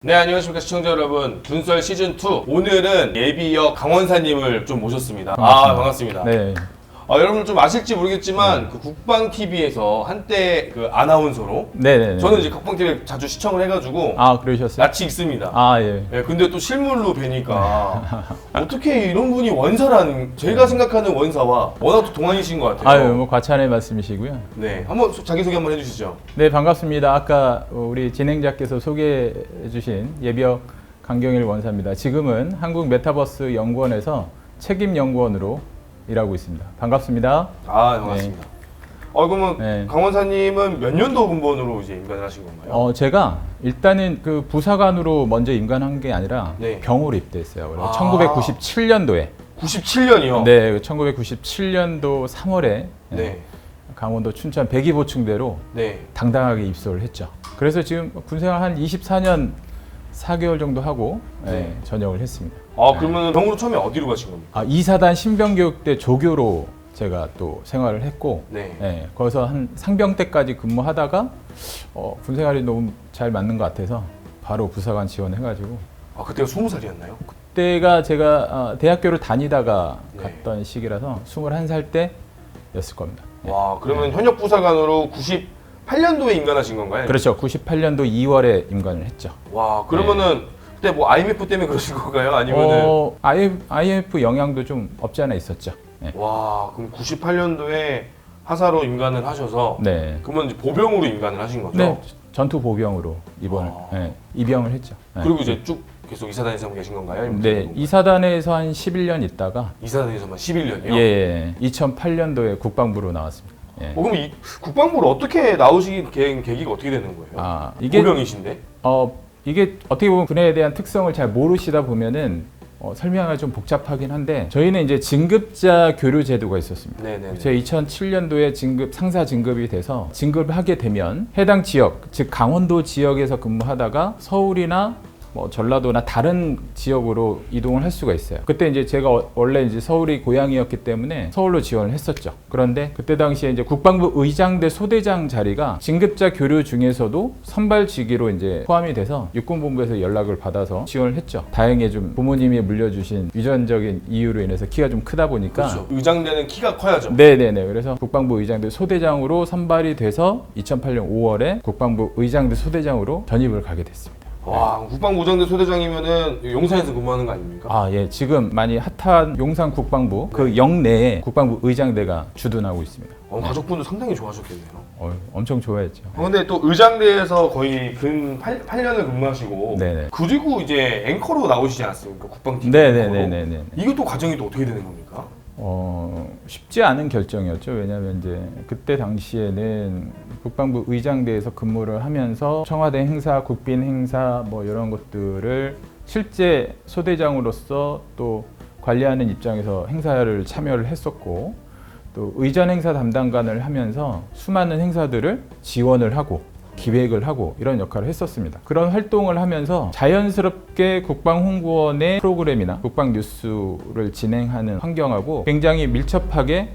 네, 안녕하십니까 시청자 여러분. 준썰 시즌2 오늘은 예비역 강원사님을 좀 모셨습니다. 반갑습니다. 네. 여러분 좀 아실지 모르겠지만 그 국방TV에서 한때 그 아나운서로 네네. 저는 이제 국방TV 자주 시청을 해가지고 그러셨어요? 낯이 있습니다. 예. 네, 근데 또 실물로 뵈니까 어떻게 이런 분이 원사란, 제가 생각하는 원사와 워낙 또 동안이신 것 같아요. 뭐 과찬의 말씀이시고요. 네, 한번 자기소개 한번 해주시죠. 네, 반갑습니다. 아까 우리 진행자께서 소개해 주신 예비역 강경일 원사입니다. 지금은 한국 메타버스 연구원에서 책임 연구원으로 일하고 있습니다. 반갑습니다. 반갑습니다. 그러면 네. 강원사님은 몇 년도 군번으로 이제 임관을 하신 건가요? 제가 일단은 그 부사관으로 먼저 임관한 게 아니라 네. 병으로 입대했어요. 그래서 1997년도에 97년이요? 네, 1997년도 3월에 네. 강원도 춘천 백이보충대로 네. 당당하게 입소를 했죠. 그래서 지금 군생활 한 24년 4개월 정도 하고 네. 전역을 했습니다. 그러면 병으로 처음에 어디로 가신 겁니까? 2사단 신병교육대 조교로 제가 또 생활을 했고 네. 거기서 한 상병 때까지 근무하다가 군생활이 너무 잘 맞는 것 같아서 바로 부사관 지원해가지고 그때가 20살이었나요? 그때가 제가 대학교를 다니다가 네. 갔던 시기라서 21살 때였을 겁니다. 와, 그러면 현역 부사관으로 98년도에 임관하신 건가요? 그렇죠. 98년도 2월에 임관을 했죠. 와, 그러면은 그때 뭐 IMF 때문에 그러신 건가요? 아니면은 IMF 영향도 좀 없지 않아 있었죠. 네. 와, 그럼 98년도에 하사로 임관을 하셔서 네. 그러면 이제 보병으로 임관을 하신 거죠? 네. 전투 보병으로 입영을 했죠. 네. 그리고 이제 쭉 계속 이사단에서 계신 건가요? 아니면 네, 이사단에서 한 11년 있다가 이사단에서만 11년이요? 예, 2008년도에 국방부로 나왔습니다. 예. 그럼 이 국방부로 어떻게 나오시게 된 계기가 어떻게 되는 거예요? 이게 보병이신데? 이게 어떻게 보면 군에 대한 특성을 잘 모르시다 보면은 설명하기가 좀 복잡하긴 한데 저희는 이제 진급자 교류 제도가 있었습니다. 네네. 제 2007년도에 상사 진급이 돼서 진급을 하게 되면 해당 지역, 즉 강원도 지역에서 근무하다가 서울이나 뭐 전라도나 다른 지역으로 이동을 할 수가 있어요. 그때 이제 제가 원래 이제 서울이 고향이었기 때문에 서울로 지원을 했었죠. 그런데 그때 당시에 이제 국방부 의장대 소대장 자리가 진급자 교류 중에서도 선발직위로 이제 포함이 돼서 육군본부에서 연락을 받아서 지원을 했죠. 다행히 좀 부모님이 물려주신 유전적인 이유로 인해서 키가 좀 크다 보니까 그렇죠. 의장대는 키가 커야죠. 네네네. 그래서 국방부 의장대 소대장으로 선발이 돼서 2008년 5월에 국방부 의장대 소대장으로 전입을 가게 됐습니다. 와, 국방부 의장대 소대장이면은 용산에서 근무하는 거 아닙니까? 예. 지금 많이 핫한 용산 국방부 그 영내에 국방부 의장대가 주둔하고 있습니다. 가족분도 상당히 좋아하셨겠네요. 엄청 좋아했죠. 근데 또 의장대에서 거의 근 8년을 근무하시고 네네. 그리고 이제 앵커로 나오시지 않았습니까? 국방TV 네네네네. 이것도 과정이 또 어떻게 되는 겁니까? 쉽지 않은 결정이었죠. 왜냐하면 이제 그때 당시에는 국방부 의장대에서 근무를 하면서 청와대 행사, 국빈 행사 뭐 이런 것들을 실제 소대장으로서 또 관리하는 입장에서 행사를 참여를 했었고 또 의전 행사 담당관을 하면서 수많은 행사들을 지원을 하고 기획을 하고 이런 역할을 했었습니다. 그런 활동을 하면서 자연스럽게 국방홍보원의 프로그램이나 국방뉴스를 진행하는 환경하고 굉장히 밀접하게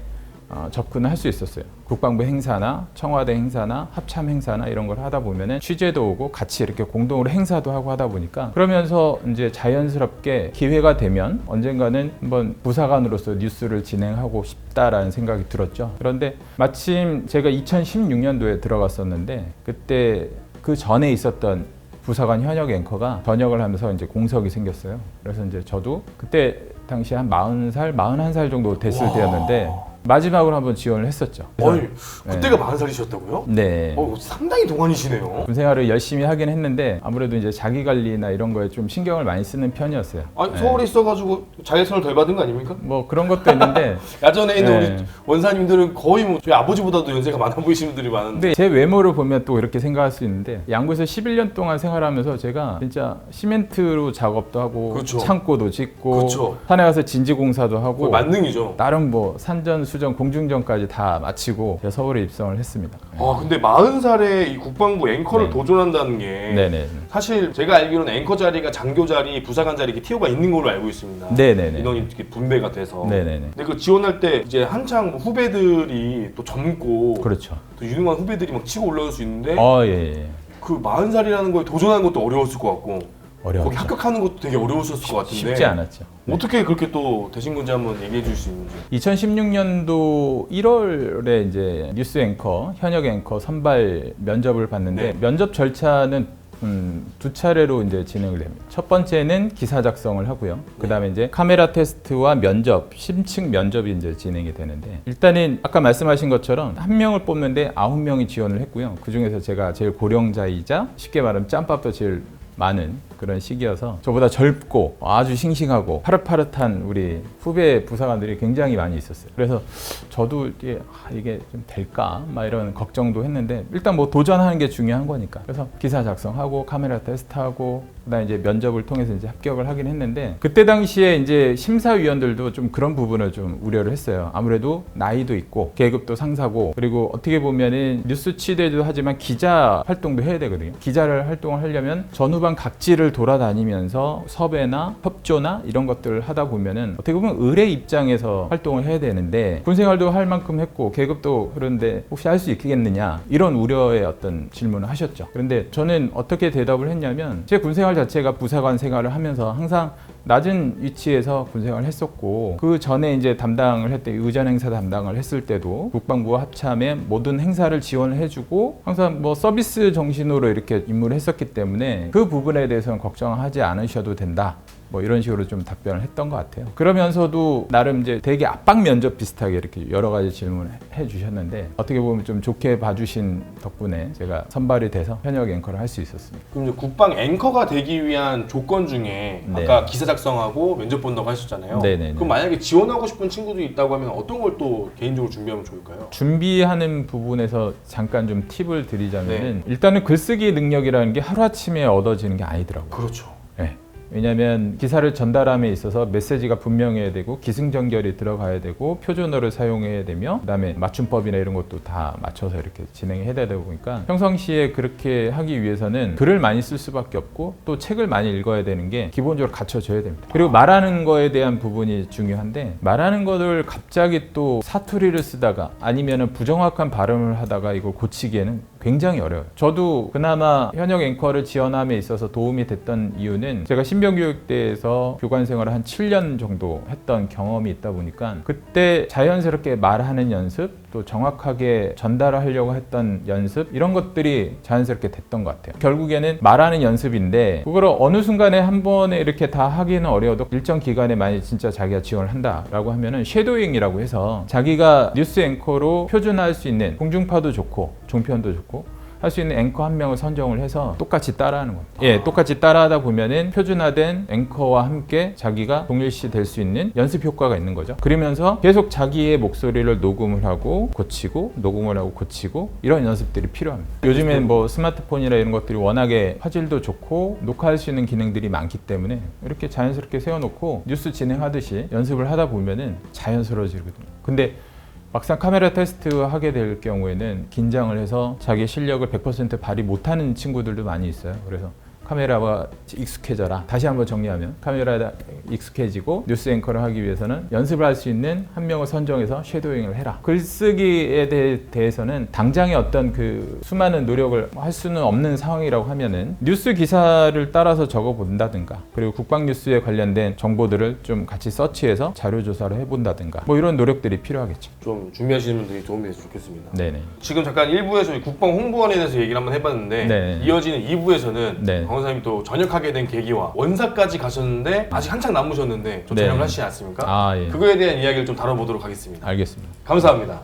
접근을 할 수 있었어요. 국방부 행사나 청와대 행사나 합참 행사나 이런 걸 하다 보면은 취재도 오고 같이 이렇게 공동으로 행사도 하고 하다 보니까 그러면서 이제 자연스럽게 기회가 되면 언젠가는 한번 부사관으로서 뉴스를 진행하고 싶다라는 생각이 들었죠. 그런데 마침 제가 2016년도에 들어갔었는데 그때 그 전에 있었던 부사관 현역 앵커가 전역을 하면서 이제 공석이 생겼어요. 그래서 이제 저도 그때 당시 한 40살, 41살 정도 됐을 때였는데 마지막으로 한번 지원을 했었죠. 그때가 40살이셨다고요? 네. 상당히 동안이시네요. 군생활을 열심히 하긴 했는데 아무래도 이제 자기 관리나 이런 거에 좀 신경을 많이 쓰는 편이었어요. 서울에 있어가지고 자외선을 덜 받은 거 아닙니까? 뭐 그런 것도 있는데 야전에 있는 우리 원사님들은 거의 뭐 저희 아버지보다도 연세가 많아 보이시는 분들이 많은데 근데 제 외모를 보면 또 이렇게 생각할 수 있는데 양구에서 11년 동안 생활하면서 제가 진짜 시멘트로 작업도 하고 그렇죠. 창고도 짓고 그렇죠. 산에 가서 진지공사도 하고 만능이죠. 나름 뭐 산전 수전 공중전까지 다 마치고 제가 서울에 입성을 했습니다. 근데 40살에 이 국방부 앵커를 도전한다는 게 네네. 사실 제가 알기로는 앵커 자리가 장교 자리, 부사관 자리 이렇게 티오가 있는 걸로 알고 있습니다. 네네네. 인원이 이렇게 분배가 돼서. 네네네. 근데 그 지원할 때 이제 한창 후배들이 또 젊고 그렇죠. 또 유능한 후배들이 막 치고 올라올 수 있는데 예. 그 40살이라는 거에 도전하는 것도 어려웠을 것 같고 어려웠죠. 거기 합격하는 것도 되게 어려우셨을 것 같은데 쉽지 않았죠. 어떻게 그렇게 또 되신 건지 한번 얘기해 줄 수 있는지. 2016년도 1월에 이제 뉴스 앵커, 현역 앵커 선발 면접을 봤는데 네. 면접 절차는 두 차례로 이제 진행을 됩니다. 첫 번째는 기사 작성을 하고요. 그 다음에 이제 카메라 테스트와 면접, 심층 면접이 이제 진행이 되는데 일단은 아까 말씀하신 것처럼 한 명을 뽑는데 9명이 지원을 했고요. 그 중에서 제가 제일 고령자이자 쉽게 말하면 짬밥도 제일 많은 그런 시기여서 저보다 젊고 아주 싱싱하고 파릇파릇한 우리 후배 부사관들이 굉장히 많이 있었어요. 그래서 저도 이게 좀 될까? 막 이런 걱정도 했는데 일단 뭐 도전하는 게 중요한 거니까. 그래서 기사 작성하고 카메라 테스트하고 그다음에 이제 면접을 통해서 이제 합격을 하긴 했는데 그때 당시에 이제 심사위원들도 좀 그런 부분을 좀 우려를 했어요. 아무래도 나이도 있고 계급도 상사고 그리고 어떻게 보면은 뉴스 취재도 하지만 기자 활동도 해야 되거든요. 기자를 활동을 하려면 전후반 각지를 돌아다니면서 섭외나 협조나 이런 것들을 하다 보면은 어떻게 보면 의뢰 입장에서 활동을 해야 되는데 군 생활도 할 만큼 했고 계급도 그런데 혹시 할 수 있겠느냐 이런 우려의 어떤 질문을 하셨죠. 그런데 저는 어떻게 대답을 했냐면 제 군 생활 자체가 부사관 생활을 하면서 항상 낮은 위치에서 군 생활을 했었고 그 전에 이제 담당을 했을 때 의전 행사 담당을 했을 때도 국방부와 합참의 모든 행사를 지원을 해주고 항상 뭐 서비스 정신으로 이렇게 임무를 했었기 때문에 그 부분에 대해서는 걱정하지 않으셔도 된다. 뭐 이런 식으로 좀 답변을 했던 것 같아요. 그러면서도 나름 이제 되게 압박 면접 비슷하게 이렇게 여러 가지 질문을 해 주셨는데 어떻게 보면 좀 좋게 봐주신 덕분에 제가 선발이 돼서 현역 앵커를 할 수 있었습니다. 그럼 이제 국방 앵커가 되기 위한 조건 중에 네. 아까 기사 작성하고 면접 본다고 하셨잖아요. 네네네. 그럼 만약에 지원하고 싶은 친구도 있다고 하면 어떤 걸 또 개인적으로 준비하면 좋을까요? 준비하는 부분에서 잠깐 좀 팁을 드리자면은 일단은 글쓰기 능력이라는 게 하루아침에 얻어지는 게 아니더라고요. 그렇죠. 네. 왜냐하면 기사를 전달함에 있어서 메시지가 분명해야 되고 기승전결이 들어가야 되고 표준어를 사용해야 되며 그다음에 맞춤법이나 이런 것도 다 맞춰서 이렇게 진행해야 되다 보니까 평상시에 그렇게 하기 위해서는 글을 많이 쓸 수밖에 없고 또 책을 많이 읽어야 되는 게 기본적으로 갖춰져야 됩니다. 그리고 말하는 거에 대한 부분이 중요한데 말하는 거를 갑자기 또 사투리를 쓰다가 아니면은 부정확한 발음을 하다가 이걸 고치기에는 굉장히 어려워요. 저도 그나마 현역 앵커를 지원함에 있어서 도움이 됐던 이유는 제가 신병교육대에서 교관 생활을 한 7년 정도 했던 경험이 있다 보니까 그때 자연스럽게 말하는 연습 또 정확하게 전달을 하려고 했던 연습 이런 것들이 자연스럽게 됐던 것 같아요. 결국에는 말하는 연습인데 그걸 어느 순간에 한 번에 이렇게 다 하기는 어려워도 일정 기간에 만약 진짜 자기가 지원을 한다라고 하면은 섀도잉이라고 해서 자기가 뉴스 앵커로 표준화할 수 있는 공중파도 좋고 종편도 좋고 할 수 있는 앵커 한 명을 선정을 해서 똑같이 따라하는 겁니다. 예, 똑같이 따라하다 보면은 표준화된 앵커와 함께 자기가 동일시 될 수 있는 연습 효과가 있는 거죠. 그러면서 계속 자기의 목소리를 녹음을 하고 고치고 녹음을 하고 고치고 이런 연습들이 필요합니다. 요즘엔 뭐 스마트폰이나 이런 것들이 워낙에 화질도 좋고 녹화할 수 있는 기능들이 많기 때문에 이렇게 자연스럽게 세워놓고 뉴스 진행하듯이 연습을 하다 보면은 자연스러워지거든요. 근데 막상 카메라 테스트 하게 될 경우에는 긴장을 해서 자기 실력을 100% 발휘 못하는 친구들도 많이 있어요. 그래서 카메라가 익숙해져라. 다시 한번 정리하면 카메라에 익숙해지고 뉴스 앵커를 하기 위해서는 연습을 할 수 있는 한 명을 선정해서 섀도잉을 해라. 글쓰기에 대해서는 당장의 어떤 그 수많은 노력을 할 수는 없는 상황이라고 하면은 뉴스 기사를 따라서 적어본다든가 그리고 국방 뉴스에 관련된 정보들을 좀 같이 서치해서 자료 조사를 해본다든가 뭐 이런 노력들이 필요하겠죠. 좀 준비하시는 분들이 도움이 됐으면 좋겠습니다. 네네. 지금 잠깐 1부에서 국방 홍보원에 대해서 얘기를 한번 해봤는데 네. 이어지는 2부에서는 네. 강원사님 또 전역하게 된 계기와 원사까지 가셨는데 아직 한창 남으셨는데 좀 네. 전역을 하시지 않습니까? 아, 예. 그거에 대한 이야기를 좀 다뤄보도록 하겠습니다. 알겠습니다. 감사합니다.